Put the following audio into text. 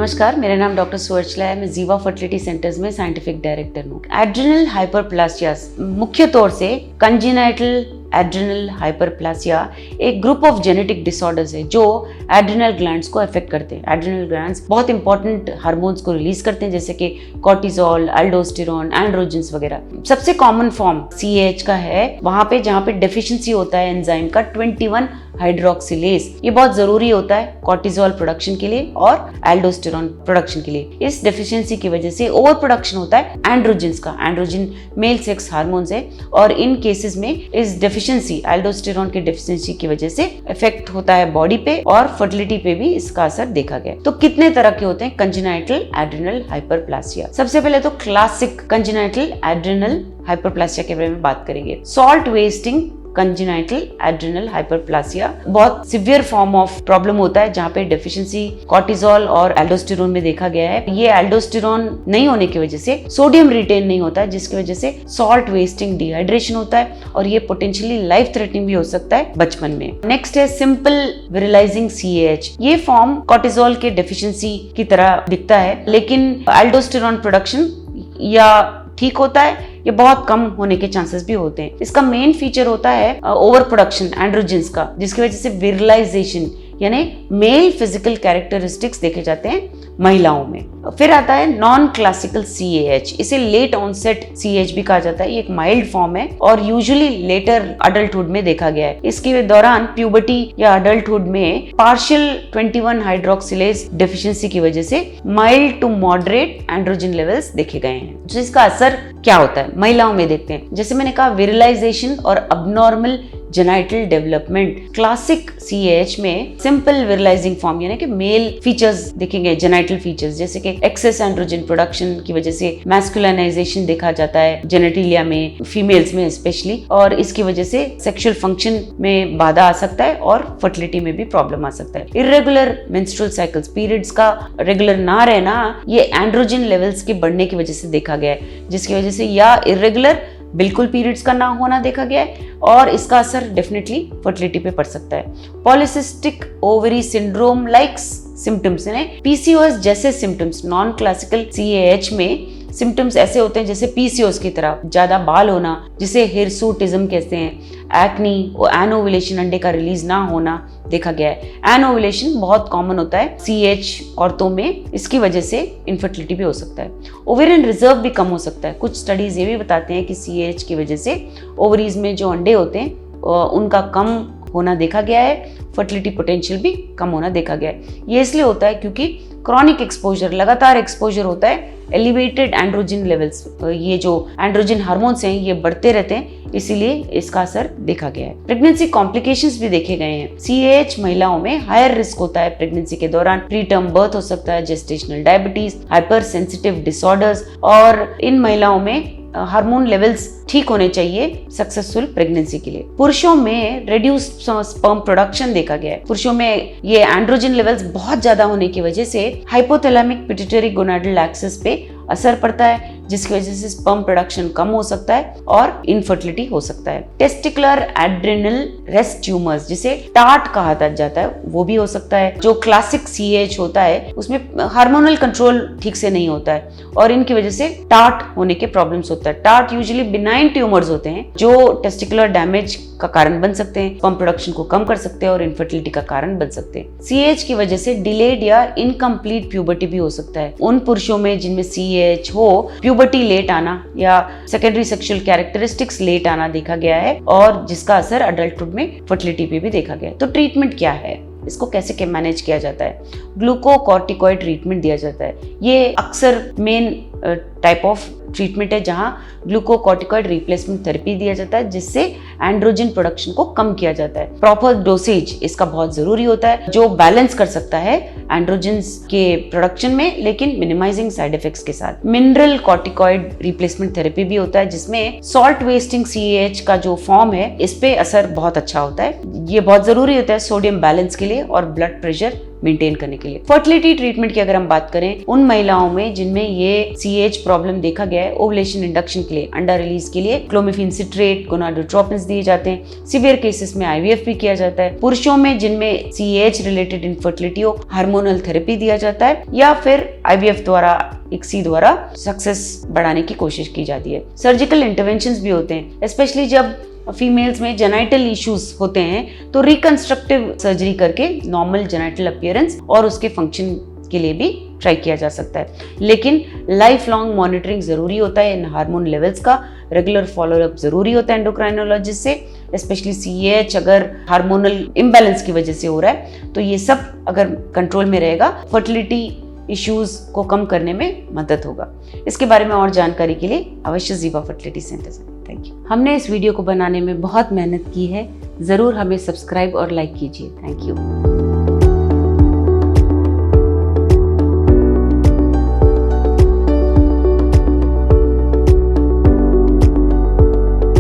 नमस्कार, मेरा नाम डॉक्टर सुवर्चला है। मैं जीवा फर्टिलिटी सेंटर्स में साइंटिफिक डायरेक्टर हूँ। एड्रिनल हाइपरप्लासिया मुख्य तौर से कंजेनाइटल एड्रिनल हाइपरप्लासिया एक ग्रुप ऑफ जेनेटिक डिसऑर्डर्स है जो एड्रिनल ग्लैंड्स को अफेक्ट करते हैं। एड्रिनल ग्लैंड्स बहुत इंपॉर्टेंट हार्मोन्स को रिलीज करते हैं जैसे कि कॉर्टिसोल, एल्डोस्टेरोन, एंड्रोजेंस वगैरह। सबसे कॉमन फॉर्म CAH का है वहां पे जहां पे डेफिशिएंसी होता है एंजाइम का 21 हाइड्रोक्सिलेज। ये बहुत जरूरी होता है कॉर्टिसोल प्रोडक्शन के लिए और एल्डोस्टेरोन प्रोडक्शन के लिए। इस डेफिशिएंसी की वजह से ओवर प्रोडक्शन होता है एंड्रोजेंस का। एंड्रोजन मेल सेक्स हार्मोन्स है और इन केसेस में इस डेफिशिएंसी एल्डोस्टेरोन की डेफिशिएंसी की वजह से इफेक्ट होता है बॉडी पे और फर्टिलिटी पे भी इसका असर देखा गया। तो कितने तरह के होते हैं कंजेनाइटल एड्रिनल हाइपरप्लासिया? सबसे पहले तो क्लासिक कंजेनाइटल एड्रिनल हाइपरप्लासिया के बारे में बात करेंगे। Salt wasting congenital adrenal hyperplasia बहुत सिवियर फॉर्म ऑफ प्रॉब्लम होता है जहाँ पे डेफिशिएंसी कॉर्टिसोल और एल्डोस्टेरोन में देखा गया है। ये एल्डोस्टेरोन नहीं होने की वजह से सोडियम रिटेन नहीं होता है जिसकी वजह से सॉल्ट वेस्टिंग डिहाइड्रेशन होता है और ये पोटेंशियली लाइफ थ्रेटनिंग भी हो सकता है बचपन में। नेक्स्ट है सिंपल विरलाइजिंग CAH। ये फॉर्म कॉर्टिसोल के डेफिशिएंसी की तरह दिखता है लेकिन एल्डोस्टेरोन प्रोडक्शन या ठीक होता है ये बहुत कम होने के चांसेस भी होते हैं। इसका मेन फीचर होता है ओवर प्रोडक्शन एंड्रोजेंस का जिसकी वजह से विरलाइजेशन यानी मेल फिजिकल कैरेक्टरिस्टिक्स देखे जाते हैं महिलाओं में। फिर आता है नॉन क्लासिकल CAH। इसे लेट ऑनसेट CAH भी कहा जाता है। ये एक माइल्ड फॉर्म है और यूजुअली लेटर अडल्टहुड में देखा गया है। इसके दौरान प्यूबर्टी या अडल्टहुड में पार्शियल 21 हाइड्रोक्सिलेज डेफिशिएंसी की वजह से mild to moderate androgen levels देखे गए हैं। जिसका असर क्या होता है महिलाओं में देखते हैं। जैसे मैंने कहा विरलाइजेशन और abnormal genital development. Classic CAH में सिंपल विरलाइजिंग फॉर्म यानी कि मेल फीचर्स दिखेंगे, जेनाइटल फीचर्स जैसे कि एक्सेस एंड्रोजन प्रोडक्शन की वजह से मैस्कुलिनाइजेशन देखा जाता है जेनेटिलिया में, फीमेल्स में स्पेशली, और इसकी वजह से सेक्सुअल फंक्शन में बाधा आ सकता है और फर्टिलिटी में भी प्रॉब्लम आ सकता है। इर्रेगुलर मेंस्ट्रुअल साइकिल्स, पीरियड्स का रेगुलर ना रहना ये एंड्रोजन लेवल्स के बढ़ने की वजह से देखा गया है जिसकी वजह से या इर्रेगुलर बिल्कुल पीरियड्स का ना होना देखा गया है और इसका असर डेफिनेटली फर्टिलिटी पे पड़ सकता है। Polycystic ovary syndrome like symptoms यानी PCOS जैसे सिम्टम्स नॉन क्लासिकल CAH में सिम्टम्स ऐसे होते हैं जैसे PCOS की तरह ज्यादा बाल होना जिसे हिरसूटिज्म कहते हैं, एक्नी और एनोवुलेशन अंडे का रिलीज ना होना देखा गया है। एनोवुलेशन बहुत कॉमन होता है CAH औरतों में, इसकी वजह से इनफर्टिलिटी भी हो सकता है। ओवेरियन रिजर्व भी कम हो सकता है। कुछ स्टडीज ये भी बताते हैं कि CAH की वजह से ओवरीज में जो अंडे होते हैं उनका कम होना देखा गया है, फर्टिलिटी पोटेंशियल भी कम होना देखा गया है। ये इसलिए होता है क्योंकि क्रॉनिक एक्सपोजर, लगातार एक्सपोजर होता है एलिवेटेड एंड्रोजन लेवल्स, ये जो एंड्रोजन हार्मोन्स हैं ये बढ़ते रहते हैं, इसीलिए इसका असर देखा गया है। प्रेगनेंसी कॉम्प्लिकेशंस भी देखे गए हैं। CAH महिलाओं में हायर रिस्क होता है प्रेगनेंसी के दौरान। प्री टर्म बर्थ हो सकता है, gestational diabetes, hyper sensitive disorders, और इन महिलाओं में हार्मोन लेवल्स ठीक होने चाहिए सक्सेसफुल प्रेगनेंसी के लिए। पुरुषों में रिड्यूस्ड स्पर्म प्रोडक्शन देखा गया है। पुरुषों में ये एंड्रोजन लेवल्स बहुत ज्यादा होने की वजह से हाइपोथैलेमिक पिट्यूटरी गोनाडल एक्सिस पे असर पड़ता है जिसकी वजह से स्पर्म प्रोडक्शन कम हो सकता है और इनफर्टिलिटी हो सकता है। टेस्टिकुलर एड्रिनल रेस्ट ट्यूमर्स जिसे टार्ट कहा जाता है वो भी हो सकता है। जो क्लासिक CAH होता है उसमें हार्मोनल कंट्रोल ठीक से नहीं होता है और इनकी वजह से टार्ट होने के प्रॉब्लम्स होता है। टार्ट यूजुअली बिनाइन ट्यूमर्स होते हैं जो टेस्टिकुलर डैमेज का कारण बन सकते हैं, स्पर्म प्रोडक्शन को कम कर सकते हैं और इनफर्टिलिटी का कारण बन सकते हैं। CAH की वजह से डिलेड या इनकम्प्लीट प्यूबर्टी भी हो सकता है। उन पुरुषों में जिनमें CAH हो प्यूबर्टी लेट आना या सेकेंडरी सेक्सुअल कैरेक्टरिस्टिक्स लेट आना देखा गया है और जिसका असर अडल्टहुड में फर्टिलिटी पे भी देखा गया है। तो ट्रीटमेंट क्या है, इसको कैसे मैनेज किया जाता है? ग्लूकोकॉर्टिकॉइड ट्रीटमेंट दिया जाता है। ये अक्सर मेन टाइप ऑफ ट्रीटमेंट है जहां ग्लूकोकॉर्टिकॉइड रिप्लेसमेंट थेरेपी दिया जाता है जिससे एंड्रोजन प्रोडक्शन को कम किया जाता है। प्रॉपर डोसेज इसका बहुत जरूरी होता है जो बैलेंस कर सकता है एंड्रोजन्स के प्रोडक्शन में लेकिन मिनिमाइजिंग साइड इफेक्ट्स के साथ। मिनरल कॉर्टिकॉइड रिप्लेसमेंट थेरेपी भी होता है जिसमें सॉल्ट वेस्टिंग CAH का जो फॉर्म है इस पे असर बहुत अच्छा होता है। ये बहुत जरूरी होता है सोडियम बैलेंस के लिए और ब्लड प्रेशर मेंटेन करने के लिए। फर्टिलिटी ट्रीटमेंट की अगर हम बात करें, उन महिलाओं में जिनमें ये CAH प्रॉब्लम देखा गया है, ओवुलेशन इंडक्शन के लिए, अंडा रिलीज के लिए क्लोमिफेन सिट्रेट, गोनाडोट्रोपिन्स दिए जाते हैं। सीवियर केसेस में IVF भी किया जाता है। पुरुषों में जिनमें CAH रिलेटेड इनफर्टिलिटी हो, हार्मोनल थेरेपी दिया जाता है या फिर IVF द्वारा, ICSI द्वारा सक्सेस बढ़ाने की कोशिश की जाती है। सर्जिकल इंटरवेंशंस भी होते हैं, स्पेशली जब फीमेल्स में जेनाइटल इश्यूज होते हैं तो रिकंस्ट्रक्टिव सर्जरी करके नॉर्मल जेनाइटल अपीयरेंस और उसके फंक्शन के लिए भी ट्राई किया जा सकता है। लेकिन लाइफ लॉन्ग मॉनिटरिंग जरूरी होता है इन हार्मोन लेवल्स का, रेगुलर फॉलोअप जरूरी होता है एंडोक्राइनोलॉजिस्ट से, स्पेशली CAH अगर हार्मोनल इम्बैलेंस की वजह से हो रहा है तो ये सब अगर कंट्रोल में रहेगा, फर्टिलिटी इश्यूज को कम करने में मदद होगा। इसके बारे में और जानकारी के लिए अवश्य जीवा फर्टिलिटी सेंटर से। Thank you. हमने इस वीडियो को बनाने में बहुत मेहनत की है, जरूर हमें सब्सक्राइब और लाइक कीजिए। Thank you.